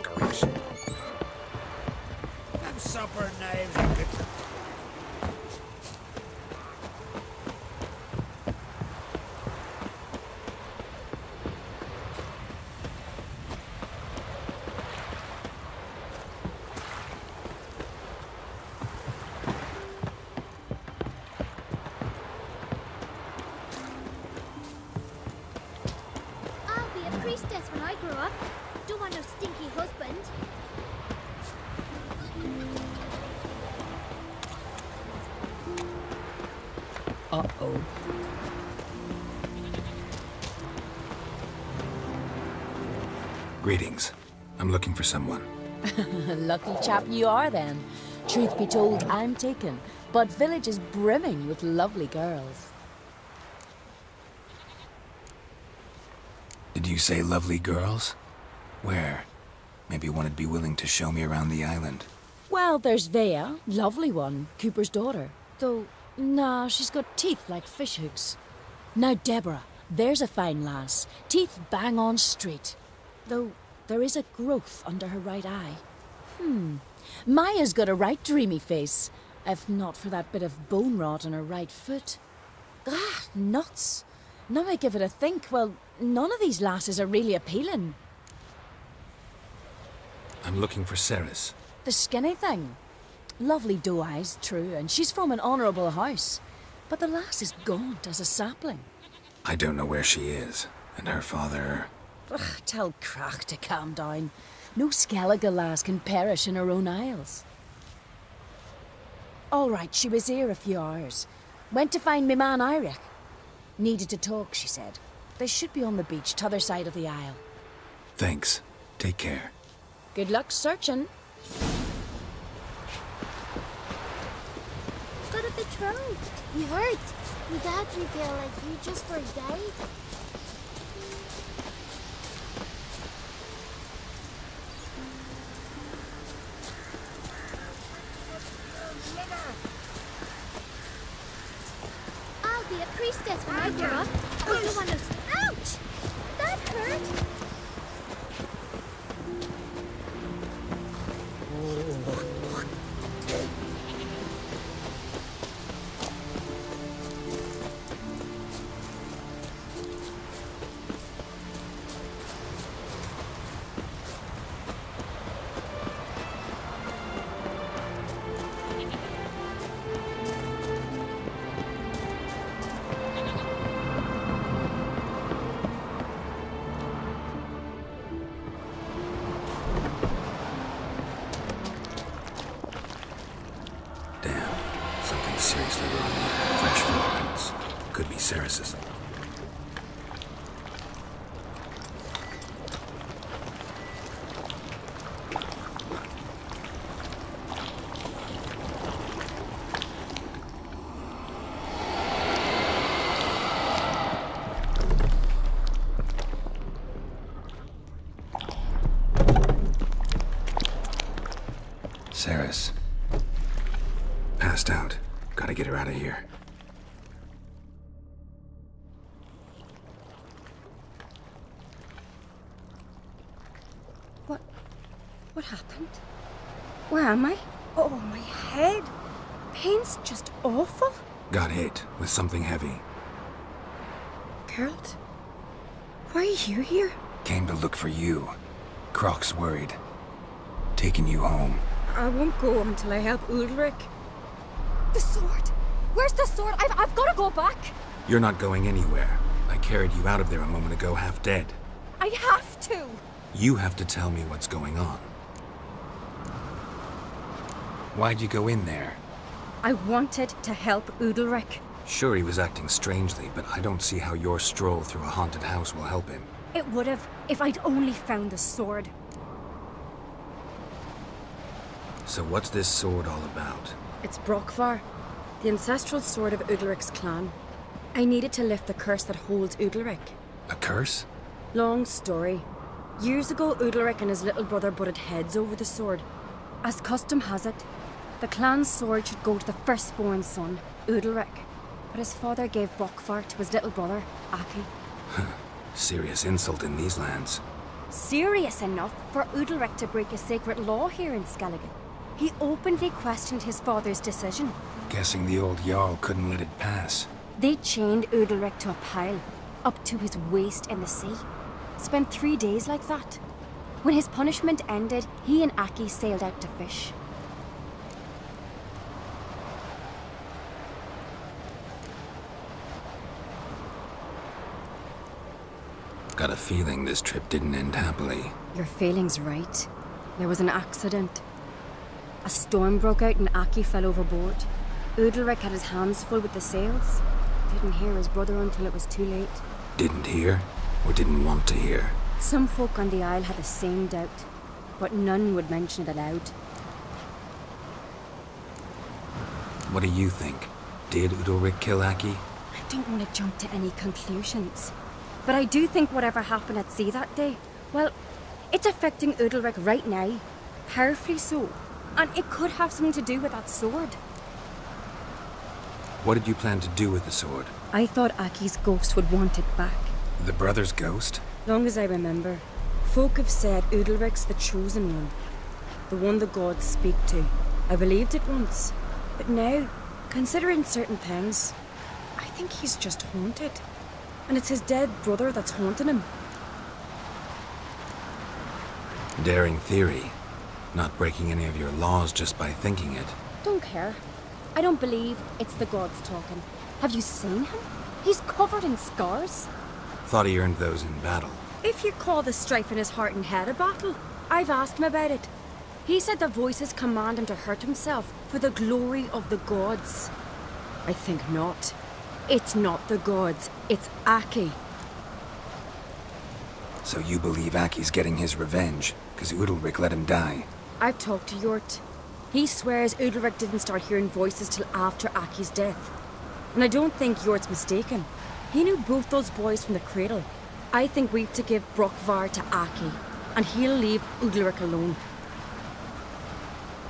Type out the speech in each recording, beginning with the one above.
anchorages. Them supper knives are good. Priestess when I grow up. Don't want no stinky husband. Uh-oh. Greetings. I'm looking for someone. Lucky chap you are then. Truth be told, I'm taken, but village is brimming with lovely girls. Did you say lovely girls? Where? Maybe one would be willing to show me around the island. Well, there's Vea, lovely one, Cooper's daughter. Though, nah, she's got teeth like fishhooks. Now Deborah, there's a fine lass. Teeth bang on straight. Though, there is a growth under her right eye. Maya's got a right dreamy face, if not for that bit of bone rot on her right foot. Ah, nuts. Now I give it a think, well, none of these lasses are really appealing. I'm looking for Ceres. The skinny thing. Lovely doe eyes, true, and she's from an honourable house. But the lass is gaunt as a sapling. I don't know where she is, and her father... Ugh, tell Crach to calm down. No Skellige lass can perish in her own isles. All right, she was here a few hours. Went to find me man Iric. Needed to talk, she said. They should be on the beach, t'other side of the isle. Thanks. Take care. Good luck searching. Got a betrothed. You heard? My dad drew a girl like you just for a day. I'll be a priestess when I grow up. Oh, you want to... Ouch! That hurt! Seriously wrong there. Fresh footprints. Could be Ceres's. Ceres. Passed out. Gotta get her out of here. What happened? Where am I? Oh, my head. Pain's just awful. Got hit with something heavy. Geralt? Why are you here? Came to look for you. Croc's worried. Taking you home. I won't go until I help Udalryk. The sword! Where's the sword? I've got to go back! You're not going anywhere. I carried you out of there a moment ago, half dead. I have to! You have to tell me what's going on. Why'd you go in there? I wanted to help Udalryk. Sure, he was acting strangely, but I don't see how your stroll through a haunted house will help him. It would have, if I'd only found the sword. So what's this sword all about? It's Brokvar, the ancestral sword of Udalryk's clan. I needed to lift the curse that holds Udalryk. A curse? Long story. Years ago, Udalryk and his little brother butted heads over the sword. As custom has it, the clan's sword should go to the firstborn son, Udalryk. But his father gave Brokvar to his little brother, Aki. Serious insult in these lands. Serious enough for Udalryk to break a sacred law here in Skellige. He openly questioned his father's decision. Guessing the old Jarl couldn't let it pass. They chained Udalryk to a pile, up to his waist in the sea. Spent 3 days like that. When his punishment ended, he and Aki sailed out to fish. Got a feeling this trip didn't end happily. Your feeling's right. There was an accident. A storm broke out and Aki fell overboard. Udalryk had his hands full with the sails. Didn't hear his brother until it was too late. Didn't hear, or didn't want to hear? Some folk on the isle had the same doubt, but none would mention it aloud. What do you think? Did Udalryk kill Aki? I don't want to jump to any conclusions, but I do think whatever happened at sea that day, well, it's affecting Udalryk right now, powerfully so, and it could have something to do with that sword. What did you plan to do with the sword? I thought Aki's ghost would want it back. The brother's ghost? Long as I remember, folk have said Udalryk's the chosen one. The one the gods speak to. I believed it once. But now, considering certain things, I think he's just haunted. And it's his dead brother that's haunting him. Daring theory. Not breaking any of your laws just by thinking it. Don't care. I don't believe it's the gods talking. Have you seen him? He's covered in scars. Thought he earned those in battle. If you call the strife in his heart and head a battle, I've asked him about it. He said the voices command him to hurt himself for the glory of the gods. I think not. It's not the gods, it's Aki. So you believe Aki's getting his revenge, because Udalryk let him die? I've talked to Yort. He swears Udalryk didn't start hearing voices till after Aki's death. And I don't think Yort's mistaken. He knew both those boys from the cradle. I think we've to give Brockvar to Aki, and he'll leave Udalryk alone.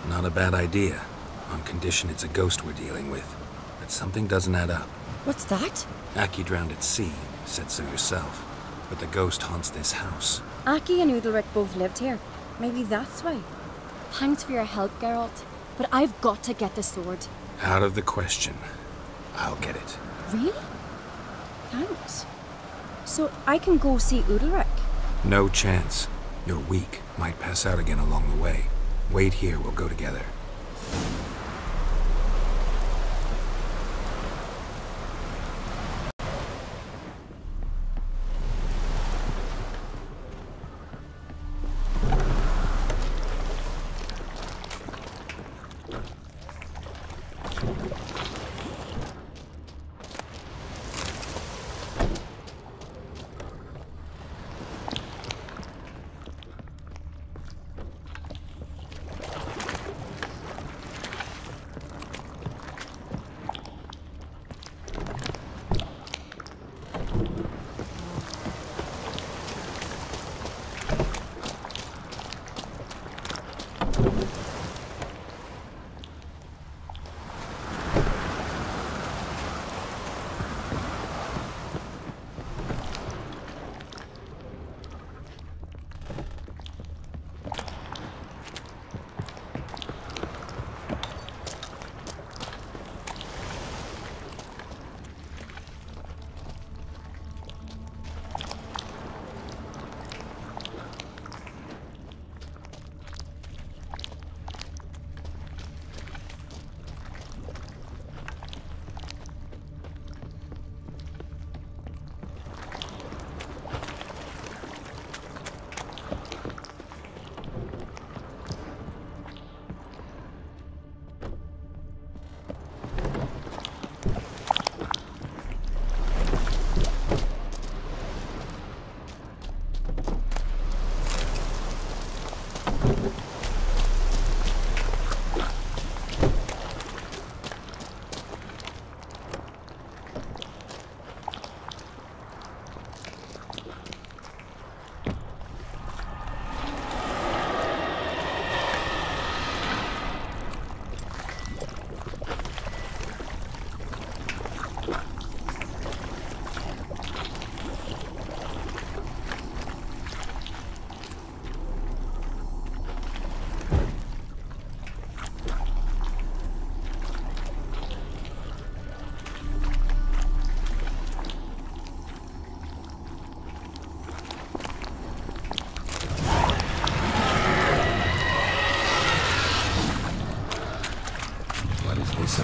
Not a bad idea, on condition it's a ghost we're dealing with. But something doesn't add up. What's that? Aki drowned at sea, said so yourself. But the ghost haunts this house. Aki and Udalryk both lived here. Maybe that's why. Thanks for your help, Geralt. But I've got to get the sword. Out of the question. I'll get it. Really? Thanks. So I can go see Udalryk? No chance. You're weak. Might pass out again along the way. Wait here, we'll go together.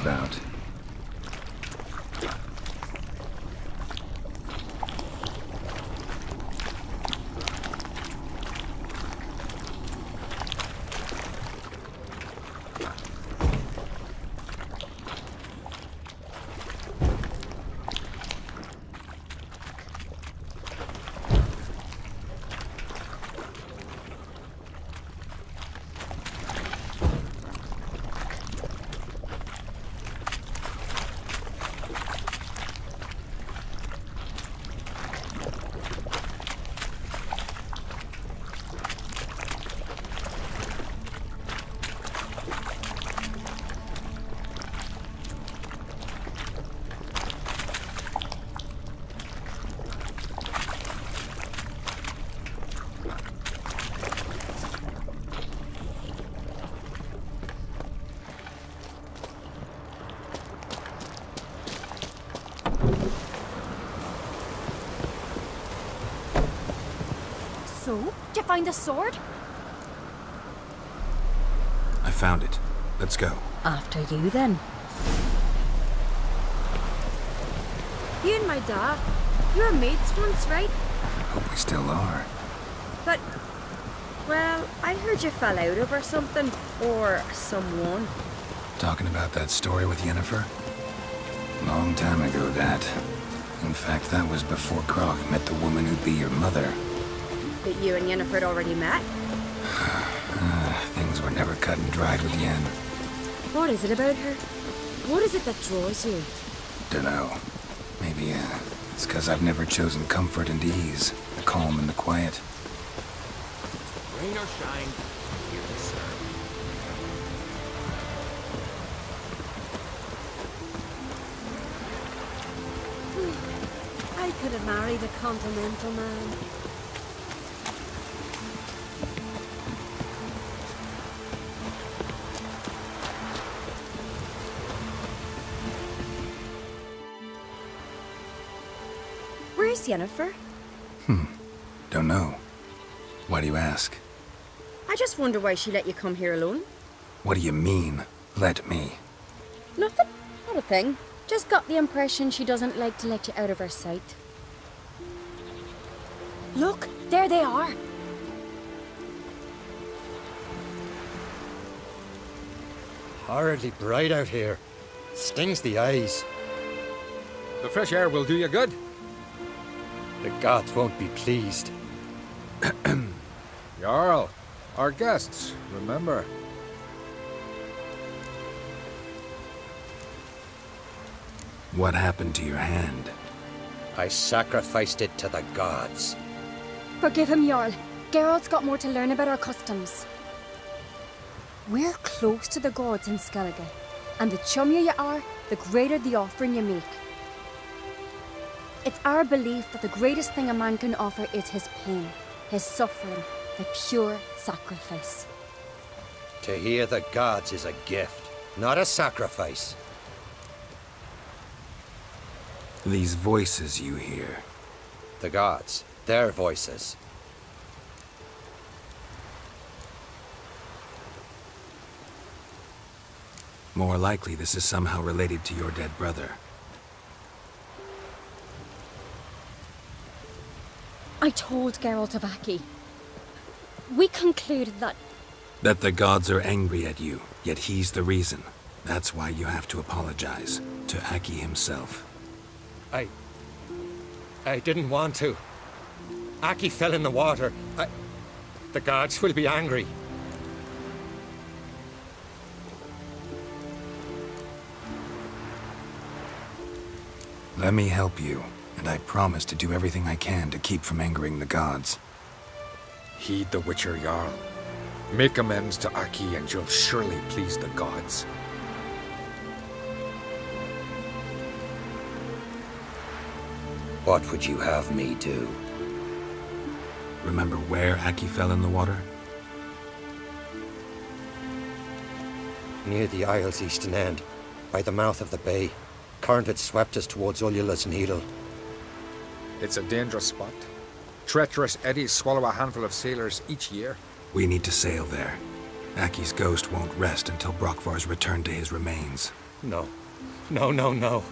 about. So, did you find the sword? I found it. Let's go. After you, then. You and my dad, you were mates once, right? Hope we still are. But, well, I heard you fell out over something, or someone. Talking about that story with Yennefer? Long time ago, that. In fact, that was before Krog met the woman who'd be your mother. That you and Yennefer had already met? Things were never cut and dried with Yen. What is it about her? What is it that draws you? Dunno. Maybe, it's because I've never chosen comfort and ease, the calm and the quiet. Rain or shine, here to serve. I could have married a continental man. Where's Yennefer? Don't know. Why do you ask? I just wonder why she let you come here alone. What do you mean, let me? Nothing. Not a thing. Just got the impression she doesn't like to let you out of her sight. Look, there they are. Horridly bright out here. Stings the eyes. The fresh air will do you good. The gods won't be pleased. Jarl, our guests, remember. What happened to your hand? I sacrificed it to the gods. Forgive him, Jarl. Geralt's got more to learn about our customs. We're close to the gods in Skellige, and the chummier you are, the greater the offering you make. It's our belief that the greatest thing a man can offer is his pain, his suffering, the pure sacrifice. To hear the gods is a gift, not a sacrifice. These voices you hear. The gods, their voices. More likely this is somehow related to your dead brother. I told Geralt of Aki. We concluded that... That the gods are angry at you, yet he's the reason. That's why you have to apologize to Aki himself. I didn't want to. Aki fell in the water. The gods will be angry. Let me help you, and I promise to do everything I can to keep from angering the gods. Heed the Witcher, Jarl. Make amends to Aki and you'll surely please the gods. What would you have me do? Remember where Aki fell in the water? Near the Isle's eastern end, by the mouth of the bay. Current had swept us towards Ullula's Needle. It's a dangerous spot. Treacherous eddies swallow a handful of sailors each year. We need to sail there. Aki's ghost won't rest until Brokvar's returned to his remains. No. No, no, no.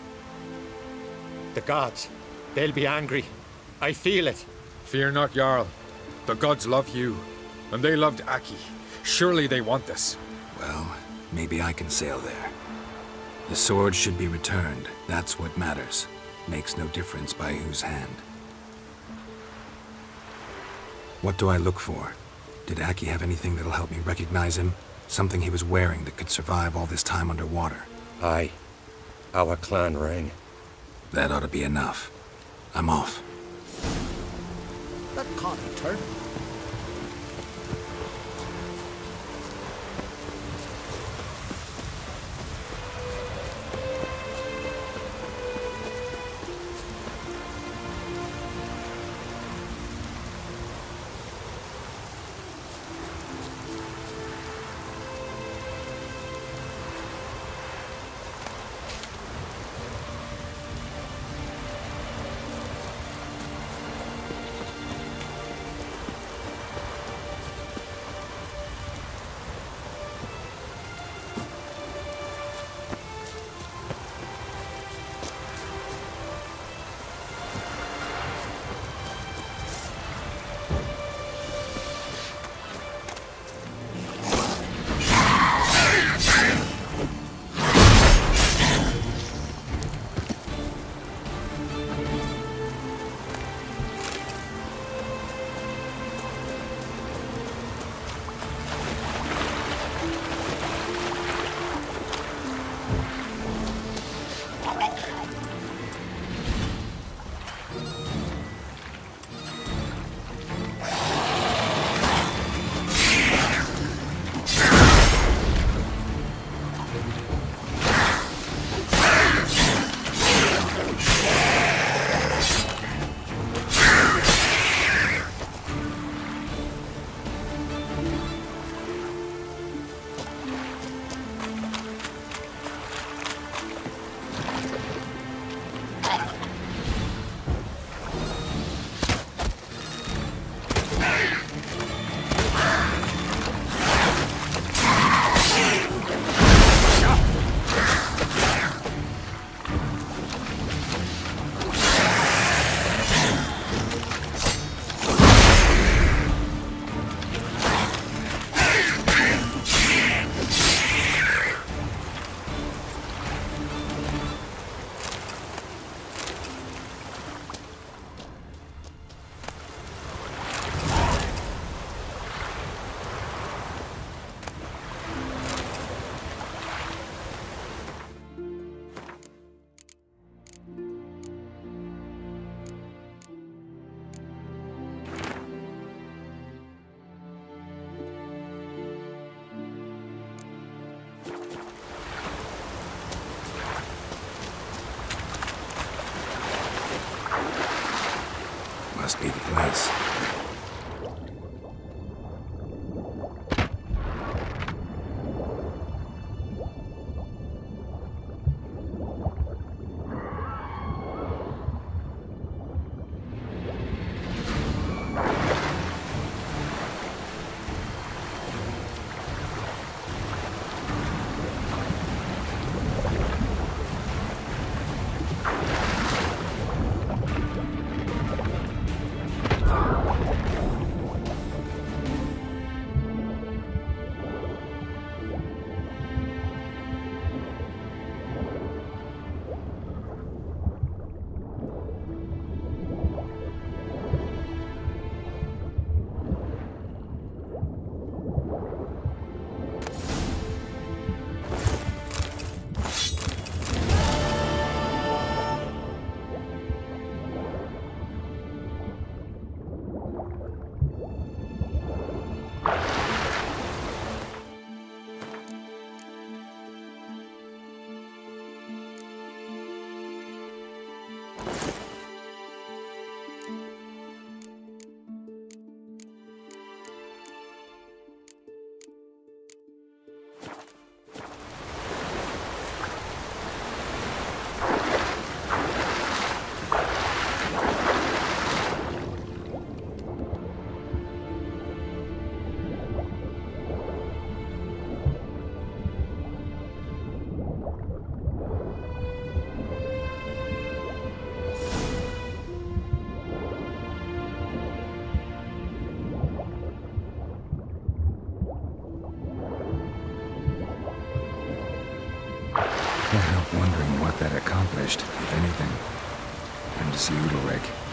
The gods, they'll be angry. I feel it. Fear not, Jarl. The gods love you, and they loved Aki. Surely they want this. Well, maybe I can sail there. The sword should be returned. That's what matters. Makes no difference by whose hand. What do I look for? Did Aki have anything that'll help me recognize him? Something he was wearing that could survive all this time underwater? Aye. Our clan ring. That ought to be enough. I'm off. That can't turn. Must be the place. wondering what that accomplished, if anything. And to see Udalryk,